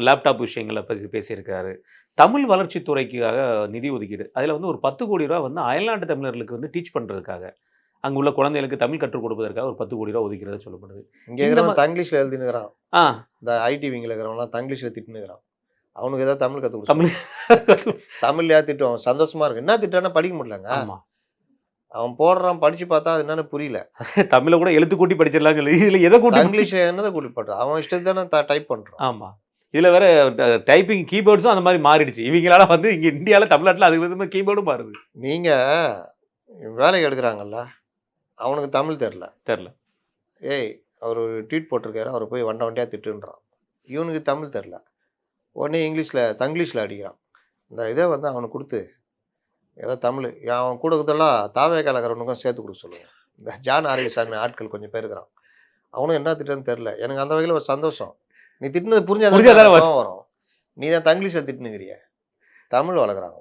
Laptop விஷயங்களை பற்றி பேசியிருக்காரு. தமிழ் வளர்ச்சித்துறைக்காக நிதி ஒதுக்கீடு. அதில வந்து ஒரு 10 கோடி ரூபா வந்து அயல்நாட்டு தமிழர்களுக்கு வந்து டீச் பண்றதுக்காக. அங்க உள்ள குழந்தைகளுக்கு தமிழ் கற்றுக் கொடுப்பதற்காக ஒரு 10 கோடி ரூபா ஒதுக்கிறதா சொல்லப்படுது. இங்க இந்த இருக்கிறவன் தங்கிலீஷ்ல எழுதினுக்கிறான். ஆ இந்த ஐடி விங்ல இருக்கிறவன்லாம் தங்கிலீஷ்ல திட்டுனுக்கிறான். அவனுக்கு ஏதாவது தமிழ் கத்து கொடுக்க தமிழ் சொல்லுங்க. தமிழ்லயா திட்டுவான். சந்தோஷமா இருக்கு. என்ன திட்டானா படிக்க முடியலங்க. ஆமா. அவன் போடுறான் படிச்சு பார்த்தா அது என்னன்னு புரியல. தமிழ கூட எழுத்து கூட்டி படிச்சிடலாம்னு சொல்லி இதில எத கூட்டி தங்கிலீஷ் என்னத கூட்டி பண்றான். அவன் இஷ்டத்துக்கு தானே டைப் பண்றான். ஆமா. இதில வேற டைப்பிங் கீபோர்ட்ஸும் அந்த மாரி மாறிடுச்சு. இவங்களால வந்து இங்க இந்தியால தமிழ்நாட்டுல அதுக்கு விதமா கீபோர்டும் மாறுது. நீங்க வேலைக்கு எடுக்குறாங்கல்ல, அவனுக்கு தமிழ் தெரியல. தெரியல. ஏய் அவரு ட்வீட் போட்டிருக்காரு. அவர போய் வண்ட வண்டியா திட்டுன்றான். இவனுக்கு தமிழ் தெரியல. உடனே தங்கிலீஷ்ல அடிக்கிறான். இந்த இத வந்து அவனுக்கு குடுத்து ஏதோ தமிழ் அவன் கூட இருக்கிறதெல்லாம் தாவேக்கால இருக்கிறவனுக்கும் சேர்த்து கொடுக்க சொல்லுங்க. இந்த ஜான் ஆரோக்கியசாமி ஆட்கள் கொஞ்சம் பேர் இருக்கிறான். அவனும் என்ன திட்டுன்னு தெரியல. எனக்கு அந்த வகையில ஒரு சந்தோஷம். நீ திட்டுனது புரிஞ்சாதானே புரிஞ்சாதானே கோவம் வரும். நீ தான் தங்கிலீஷ்ல திட்டுனுங்கிறிய. தமிழ் வளர்க்குறாங்க.